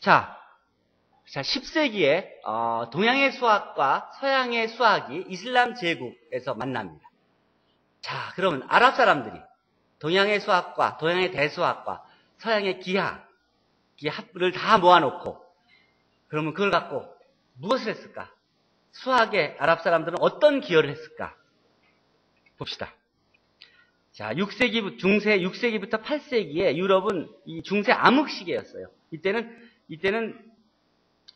자, 10세기에 동양의 수학과 서양의 수학이 이슬람 제국에서 만납니다. 자, 그러면 아랍 사람들이 동양의 수학과 동양의 대수학과 서양의 기하를 다 모아놓고 그러면 그걸 갖고 무엇을 했을까? 수학에 아랍 사람들은 어떤 기여를 했을까? 봅시다. 자, 중세 6세기부터 8세기에 유럽은 이 중세 암흑 시기였어요. 이때는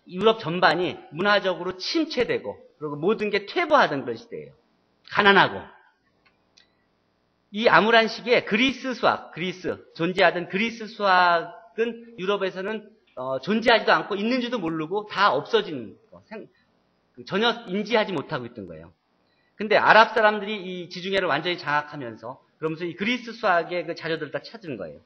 유럽 전반이 문화적으로 침체되고 그리고 모든 게 퇴보하던 그런 시대예요. 가난하고. 이 암울한 시기에 존재하던 그리스 수학은 유럽에서는 존재하지도 않고 있는지도 모르고 다 없어진 거, 전혀 인지하지 못하고 있던 거예요. 근데 아랍 사람들이 이 지중해를 완전히 장악하면서 그러면서 이 그리스 수학의 그 자료들을 다 찾은 거예요.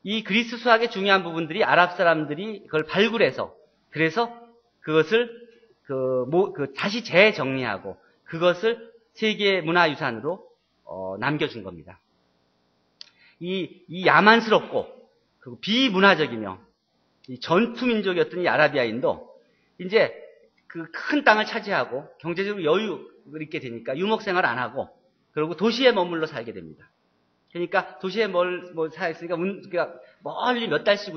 이 그리스 수학의 중요한 부분들이 아랍 사람들이 그걸 발굴해서 그래서 그것을 다시 재정리하고 그것을 세계 문화유산으로 남겨준 겁니다. 이 야만스럽고 그리고 비문화적이며 이 전투민족이었던 이 아라비아인도 이제 그 큰 땅을 차지하고 경제적으로 여유를 있게 되니까 유목생활 안 하고 그리고 도시에 머물러 살게 됩니다. 그러니까 도시에 살았으니까 그러니까 멀리 몇 달씩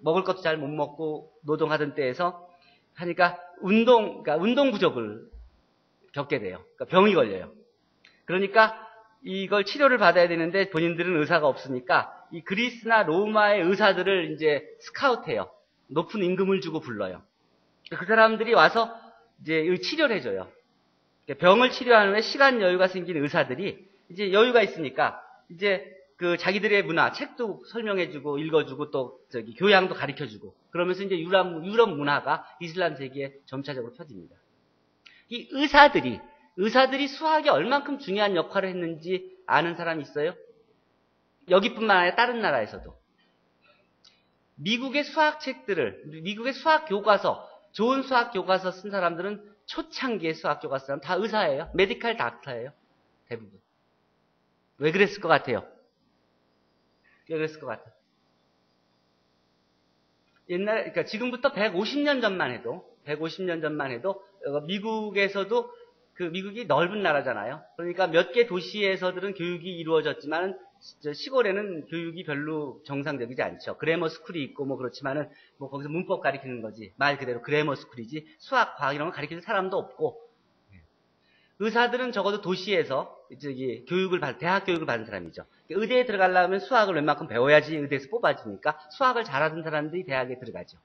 먹을 것도 잘 못 먹고 노동하던 때에서 하니까 운동 부족을 겪게 돼요. 그러니까 병이 걸려요. 그러니까 이걸 치료를 받아야 되는데 본인들은 의사가 없으니까 이 그리스나 로마의 의사들을 이제 스카우트해요. 높은 임금을 주고 불러요. 그 사람들이 와서 이제 치료를 해줘요. 병을 치료하는 후에 시간 여유가 생긴 의사들이 이제 여유가 있으니까 이제 그 자기들의 문화, 책도 설명해주고 읽어주고 또 교양도 가르쳐주고 그러면서 이제 유럽 문화가 이슬람 세계에 점차적으로 펴집니다. 이 의사들이 수학에 얼만큼 중요한 역할을 했는지 아는 사람이 있어요? 여기뿐만 아니라 다른 나라에서도. 미국의 수학 교과서, 좋은 수학 교과서 쓴 사람들은 초창기의 수학 교과서 사람 다 의사예요. 메디칼 닥터예요. 대부분. 왜 그랬을 것 같아요? 그러니까 지금부터 150년 전만 해도 미국에서도 미국이 넓은 나라잖아요. 그러니까 몇 개 도시에서들은 교육이 이루어졌지만 시골에는 교육이 별로 정상적이지 않죠. 그래머 스쿨이 있고 그렇지만은 거기서 문법 가르치는 거지. 말 그대로 그래머 스쿨이지. 수학, 과학 이런 거 가르치는 사람도 없고. 의사들은 적어도 도시에서 대학 교육을 받은 사람이죠. 의대에 들어가려면 수학을 웬만큼 배워야지 의대에서 뽑아지니까 수학을 잘하는 사람들이 대학에 들어가죠.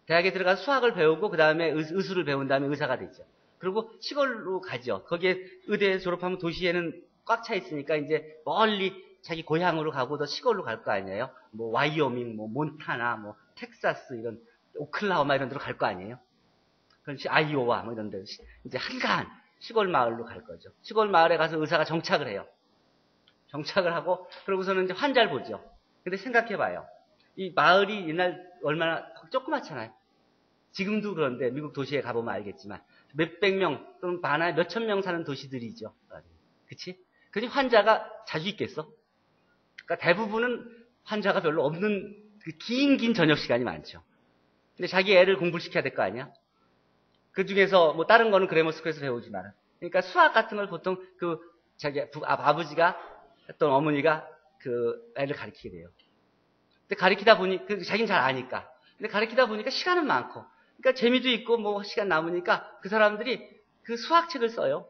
대학에 들어가서 수학을 배우고 그 다음에 의술을 배운 다음에 의사가 되죠. 그리고 시골로 가죠. 거기에 의대 졸업하면 도시에는 꽉 차 있으니까 이제 멀리 자기 고향으로 가고 더 시골로 갈 거 아니에요. 와이오밍, 몬타나, 텍사스 이런 오클라호마 이런 데로 갈 거 아니에요. 그렇지 아이오와 이런 데 이제 한가한 시골 마을로 갈 거죠. 시골 마을에 가서 의사가 정착을 해요. 정착을 하고 그러고서는 이제 환자를 보죠. 근데 생각해봐요. 이 마을이 옛날 얼마나 조그맣잖아요. 지금도 그런데 미국 도시에 가보면 알겠지만 몇백 명 또는 많아야 몇천 명 사는 도시들이죠. 그치? 그지 환자가 자주 있겠어? 그러니까 대부분은 환자가 별로 없는 긴 저녁 시간이 많죠. 근데 자기 애를 공부를 시켜야 될 거 아니야? 그 중에서 다른 거는 그래머스쿨에서 배우지만 그러니까 수학 같은 걸 보통 자기 아버지가 어떤 어머니가 애를 가르치게 돼요. 근데 가르치다 보니 자기는 잘 아니까. 근데 가르치다 보니까 시간은 많고 그러니까 재미도 있고 시간 남으니까 그 사람들이 수학책을 써요.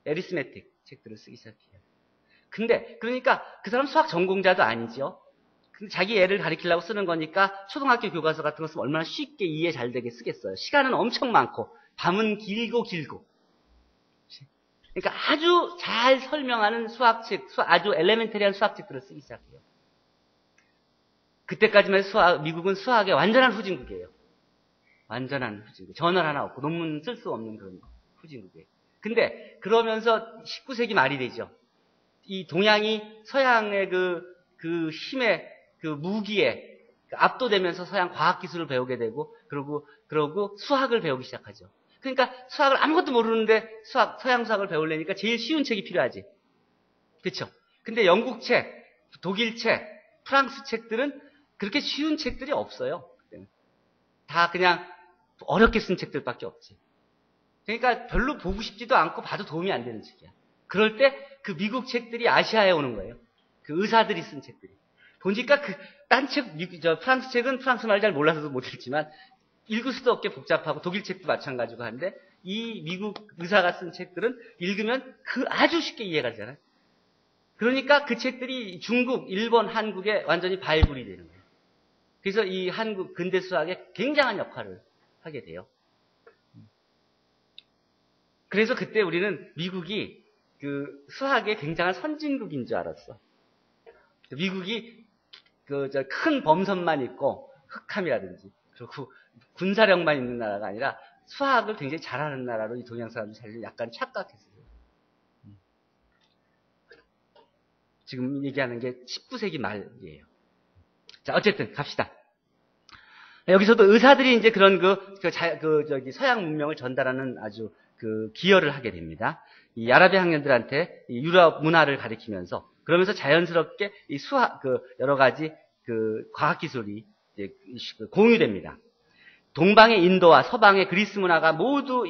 에리스메틱 책들을 쓰기 시작해요. 근데 그러니까 그 사람 수학 전공자도 아니죠. 근데 자기 애를 가르치려고 쓰는 거니까 초등학교 교과서 같은 거 쓰면 얼마나 쉽게 이해 잘 되게 쓰겠어요. 시간은 엄청 많고 밤은 길고 그러니까 아주 잘 설명하는 수학책, 아주 엘레멘터리한 수학책들을 쓰기 시작해요. 그때까지만 해도 미국은 수학의 완전한 후진국이에요. 완전한 후진국. 저널 하나 없고 논문 쓸 수 없는 그런 후진국이에요. 근데 그러면서 19세기 말이 되죠. 이 동양이 서양의 그 힘에 무기에 압도되면서 서양 과학기술을 배우게 되고 그러고 수학을 배우기 시작하죠. 그러니까 수학을 아무것도 모르는데 서양 수학을 배우려니까 제일 쉬운 책이 필요하지. 그렇죠? 근데 영국 책, 독일 책, 프랑스 책들은 그렇게 쉬운 책들이 없어요. 다 그냥 어렵게 쓴 책들밖에 없지. 그러니까 별로 보고 싶지도 않고 봐도 도움이 안 되는 책이야. 그럴 때 그 미국 책들이 아시아에 오는 거예요. 그 의사들이 쓴 책들이. 보니까 딴 책, 프랑스 책은 프랑스 말 잘 몰라서도 못 읽지만 읽을 수도 없게 복잡하고 독일 책도 마찬가지고 한데 이 미국 의사가 쓴 책들은 읽으면 아주 쉽게 이해가 되잖아요. 그러니까 그 책들이 중국, 일본, 한국에 완전히 발굴이 되는 거예요. 그래서 이 한국 근대 수학에 굉장한 역할을 하게 돼요. 그래서 그때 우리는 미국이 그 수학의 굉장한 선진국인 줄 알았어. 미국이 큰 범선만 있고 흑함이라든지 그리고 군사력만 있는 나라가 아니라 수학을 굉장히 잘하는 나라로 이 동양 사람들이 약간 착각했어요. 지금 얘기하는 게 19세기 말이에요. 자, 어쨌든 갑시다. 여기서도 의사들이 이제 그런 서양 문명을 전달하는 아주 기여를 하게 됩니다. 이 아라비아 학년들한테 이 유럽 문화를 가리키면서 그러면서 자연스럽게 이 수학 여러 가지 과학 기술이 이제 공유됩니다. 동방의 인도와 서방의 그리스 문화가 모두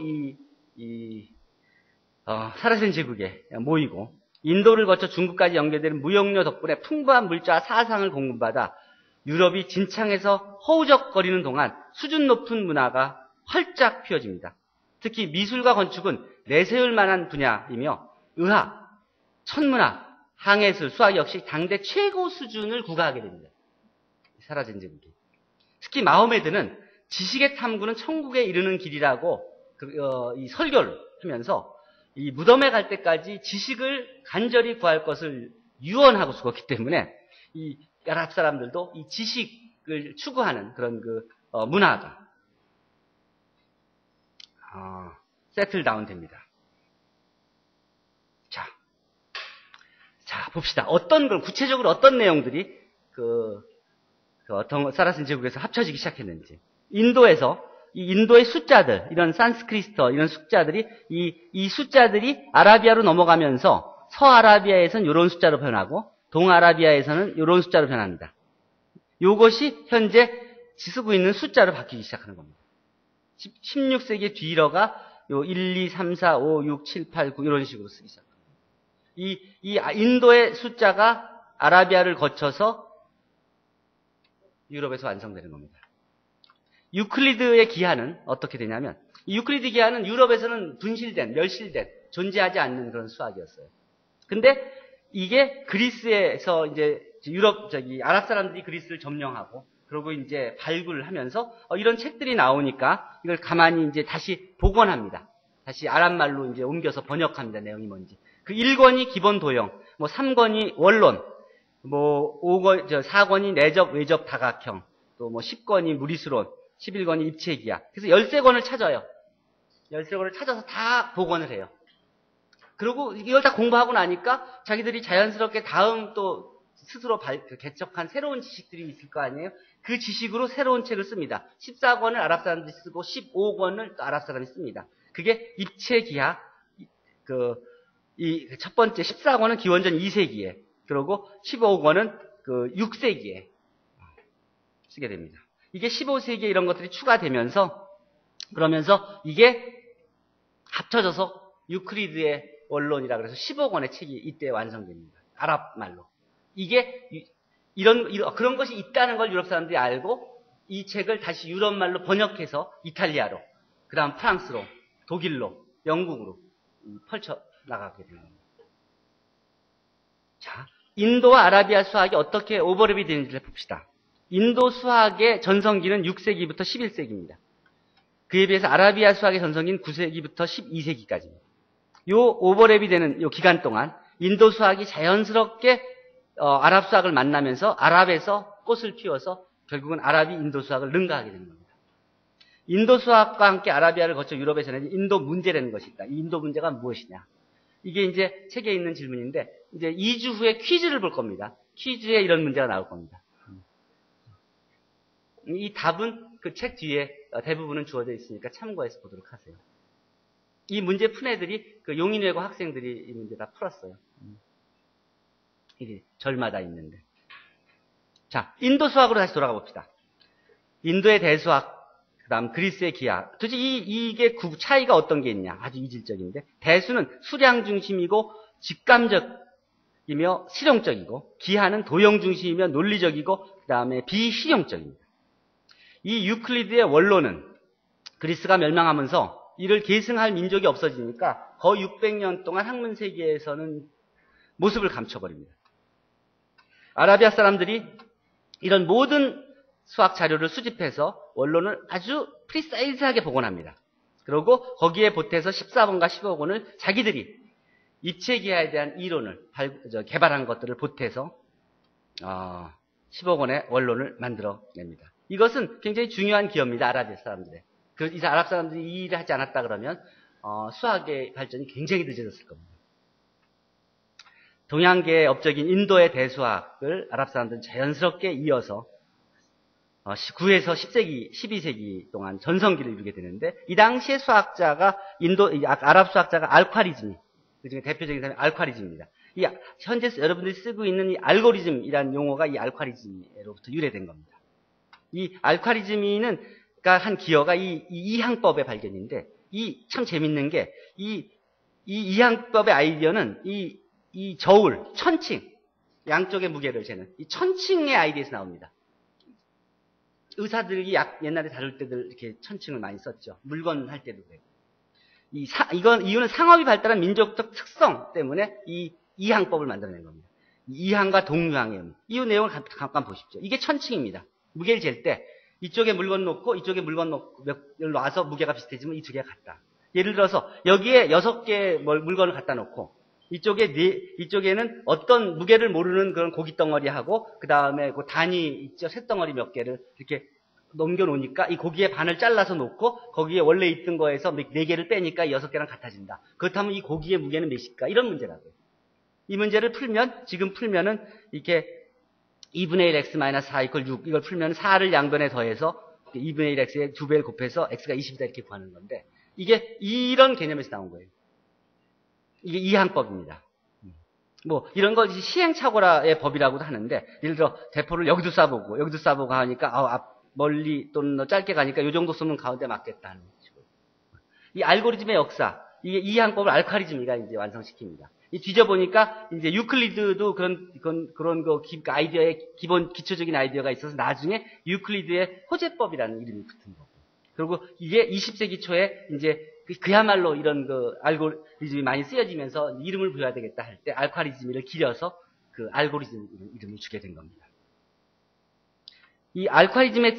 사라진 제국에 모이고 인도를 거쳐 중국까지 연결되는 무역로 덕분에 풍부한 물자와 사상을 공급받아 유럽이 진창에서 허우적거리는 동안 수준 높은 문화가 활짝 피어집니다. 특히 미술과 건축은 내세울 만한 분야이며 의학, 천문학, 항해술, 수학 역시 당대 최고 수준을 구가하게 됩니다. 사라진 제국이. 특히 마호메드는 지식의 탐구는 천국에 이르는 길이라고 이 설교를 하면서 이 무덤에 갈 때까지 지식을 간절히 구할 것을 유언하고 죽었기 때문에 이 아랍 사람들도 이 지식을 추구하는 그런 문화가 세틀 다운 됩니다. 자, 봅시다. 구체적으로 어떤 내용들이 어떤 사라진 제국에서 합쳐지기 시작했는지. 인도의 숫자들, 이런 산스크리스터, 이런 숫자들이, 이 숫자들이 아라비아로 넘어가면서 서아라비아에서는 이런 숫자로 변하고, 동아라비아에서는 이런 숫자로 변합니다. 이것이 현재 쓰고 있는 숫자로 바뀌기 시작하는 겁니다. 16세기 뒤러가 1, 2, 3, 4, 5, 6, 7, 8, 9 이런 식으로 쓰기 시작합니다. 이 인도의 숫자가 아라비아를 거쳐서 유럽에서 완성되는 겁니다. 유클리드의 기하는 어떻게 되냐면 이 유클리드 기하는 유럽에서는 멸실된 존재하지 않는 그런 수학이었어요. 근데 이게 그리스에서 이제 아랍 사람들이 그리스를 점령하고 그러고 이제 발굴을 하면서 이런 책들이 나오니까 이걸 가만히 이제 다시 복원합니다. 다시 아랍 말로 이제 옮겨서 번역합니다. 내용이 뭔지. 1권이 기본 도형, 3권이 원론, 4권이 내적, 외적, 다각형, 또 10권이 무리수론, 11권이 입체기하. 그래서 13권을 찾아요. 13권을 찾아서 다 복원을 해요. 그리고 이걸 다 공부하고 나니까 자기들이 자연스럽게 다음 또 스스로 개척한 새로운 지식들이 있을 거 아니에요? 그 지식으로 새로운 책을 씁니다. 14권을 아랍 사람들이 쓰고 15권을 또 아랍 사람이 씁니다. 그게 입체기하, 이 첫 번째 14권은 기원전 2세기에, 그리고 15권은 6세기에 쓰게 됩니다. 이게 15세기에 이런 것들이 추가되면서, 그러면서 이게 합쳐져서 유클리드의 원론이라 그래서 15권의 책이 이때 완성됩니다. 아랍 말로. 이게 그런 것이 있다는 걸 유럽 사람들이 알고 이 책을 다시 유럽 말로 번역해서 이탈리아로, 그 다음 프랑스로, 독일로, 영국으로 펼쳐 나가게 됩니다. 자, 인도와 아라비아 수학이 어떻게 오버랩이 되는지를 봅시다. 인도 수학의 전성기는 6세기부터 11세기입니다. 그에 비해서 아라비아 수학의 전성기는 9세기부터 12세기까지입니다. 요 오버랩이 되는 요 기간 동안 인도 수학이 자연스럽게 아랍 수학을 만나면서 아랍에서 꽃을 피워서 결국은 아랍이 인도 수학을 능가하게 되는 겁니다. 인도 수학과 함께 아라비아를 거쳐 유럽에서는 인도 문제라는 것이 있다. 이 인도 문제가 무엇이냐? 이게 이제 책에 있는 질문인데 이제 2주 후에 퀴즈를 볼 겁니다. 퀴즈에 이런 문제가 나올 겁니다. 이 답은 그 책 뒤에 대부분은 주어져 있으니까 참고해서 보도록 하세요. 이 문제 푼 애들이 용인외고 학생들이 이 문제 다 풀었어요. 이게 절마다 있는데. 자, 인도 수학으로 다시 돌아가 봅시다. 인도의 대수학, 그 다음 그리스의 기하. 도대체 이게 차이가 어떤 게 있냐? 아주 이질적인데. 대수는 수량 중심이고 직감적이며 실용적이고, 기하는 도형 중심이며 논리적이고, 그 다음에 비실용적입니다. 이 유클리드의 원론은 그리스가 멸망하면서 이를 계승할 민족이 없어지니까 거의 600년 동안 학문 세계에서는 모습을 감춰버립니다. 아라비아 사람들이 이런 모든 수학 자료를 수집해서 원론을 아주 프리사이즈하게 복원합니다. 그리고 거기에 보태서 14번과 15번을 자기들이 입체기하에 대한 이론을 개발한 것들을 보태서 15권의 원론을 만들어냅니다. 이것은 굉장히 중요한 기여입니다. 아라비아 사람들의. 이 아랍 사람들이 이 일을 하지 않았다 그러면 수학의 발전이 굉장히 늦어졌을 겁니다. 동양계의 업적인 인도의 대수학을 아랍 사람들은 자연스럽게 이어서 9에서 10세기, 12세기 동안 전성기를 이루게 되는데, 이 당시의 수학자가 아랍 수학자가 알콰리즘, 그중에 대표적인 사람이 알콰리즘입니다. 현재 여러분들이 쓰고 있는 이 알고리즘이라는 용어가 이 알콰리즘으로부터 유래된 겁니다. 이 알콰리즘이는 한 기여가 이 이항법의 발견인데, 참 재밌는 게 이 이항법의 아이디어는 이 저울, 천칭, 양쪽의 무게를 재는 이 천칭의 아이디어에서 나옵니다. 의사들이 옛날에 다룰 때들 이렇게 천칭을 많이 썼죠. 물건 할 때도 그래요. 이유는 상업이 발달한 민족적 특성 때문에 이 이항법을 만들어낸 겁니다. 이항과 동유항의 의미. 이 내용을 잠깐 보십시오. 이게 천칭입니다. 무게를 잴 때 이쪽에 물건 놓고 이쪽에 물건 놔서 무게가 비슷해지면 이 두 개가 같다. 예를 들어서 여기에 6개의 물건을 갖다 놓고 이쪽에는 어떤 무게를 모르는 그런 고기 덩어리하고 그 다음에 그 단위 있죠. 쇳덩어리 몇 개를 이렇게 넘겨 놓으니까 이 고기의 반을 잘라서 놓고 거기에 원래 있던 거에서 4개를 빼니까 6개랑 같아진다. 그렇다면 이 고기의 무게는 몇일까? 이런 문제라고요. 이 문제를 지금 풀면은 이렇게 2분의 1x-4 = 6 이걸 풀면 4를 양변에 더해서 2분의 1x에 2배를 곱해서 x가 20이다 이렇게 구하는 건데, 이게 이런 개념에서 나온 거예요. 이게 이항법입니다. 이런 거 시행착오의 법이라고도 하는데, 예를 들어 대포를 여기도 쏴보고 하니까 멀리 또는 짧게 가니까 이 정도 쏘면 가운데 맞겠다 하는 식으로. 이 알고리즘의 역사, 이게 이항법을 알콰리즘이가 이제 완성시킵니다. 뒤져보니까 이제 유클리드도 그런 아이디어의 기초적인 아이디어가 있어서 나중에 유클리드의 호재법이라는 이름이 붙은 거고. 그리고 이게 20세기 초에 이제 그야말로 이런 알고리즘이 많이 쓰여지면서 이름을 부여해야 되겠다 할 때 알콰리즘을 길어서 그 알고리즘 이름을 주게 된 겁니다. 이 알콰리즘의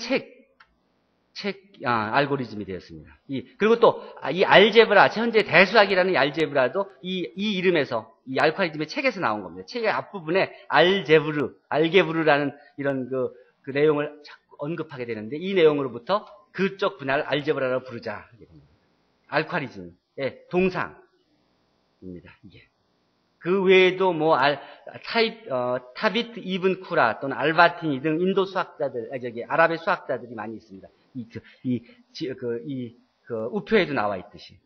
알고리즘이 되었습니다. 그리고 또 이 알제브라, 현재 대수학이라는 이 알제브라도 이 이름에서 이 알콰리즘의 책에서 나온 겁니다. 책의 앞부분에 알게브르라는 이런 그 내용을 자꾸 언급하게 되는데, 이 내용으로부터 그쪽 분야를 알제브라라고 부르자. 알콰리즘의 동상입니다. 이게. 그 외에도 타비트 이븐 쿠라 또는 알바티니 등 인도 수학자들, 아랍의 수학자들이 많이 있습니다. 우표에도 나와 있듯이.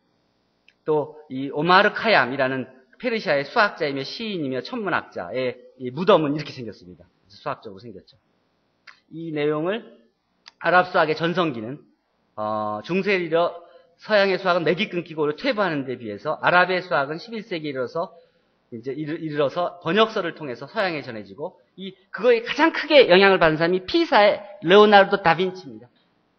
또 이 오마르 카얌이라는 페르시아의 수학자이며 시인이며 천문학자의 무덤은 이렇게 생겼습니다. 수학적으로 생겼죠. 이 내용을 아랍 수학의 전성기는 중세에 이르러 서양의 수학은 맥이 끊기고 퇴보하는 데 비해서 아랍의 수학은 11세기에 이르러서 번역서를 통해서 서양에 전해지고, 그거에 가장 크게 영향을 받은 사람이 피사의 레오나르도 다빈치입니다.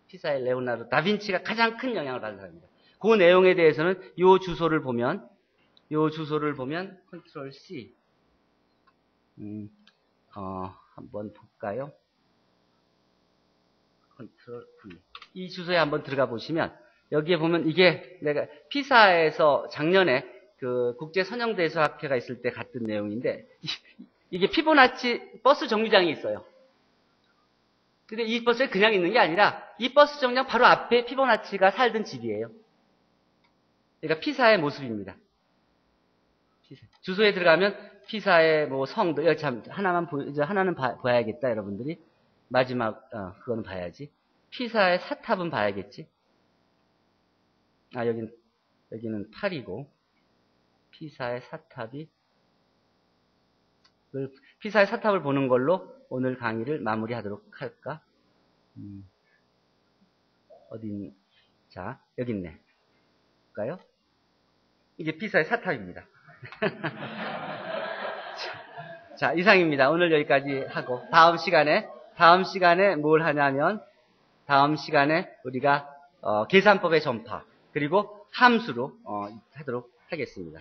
피사의 레오나르도 다빈치가 가장 큰 영향을 받은 사람입니다. 그 내용에 대해서는 요 주소를 보면 컨트롤 C 한번 볼까요? 컨트롤 V. 이 주소에 한번 들어가 보시면 여기에 보면 이게 내가 피사에서 작년에 그 국제선형대수학회가 있을 때 갔던 내용인데, 이게 피보나치 버스 정류장이 있어요. 근데 이 버스에 그냥 있는 게 아니라 이 버스 정류장 바로 앞에 피보나치가 살던 집이에요. 그러니까 피사의 모습입니다. 주소에 들어가면 피사의 성도, 하나는 봐야겠다, 여러분들이. 마지막, 그거는 봐야지. 피사의 사탑은 봐야겠지. 여기는 8이고, 피사의 사탑이, 피사의 사탑을 보는 걸로 오늘 강의를 마무리하도록 할까? 자, 여기 있네. 볼까요? 이게 피사의 사탑입니다. 자, 이상입니다. 오늘 여기까지 하고, 다음 시간에 뭘 하냐면, 다음 시간에 우리가, 계산법의 전파, 그리고 함수로, 하도록 하겠습니다.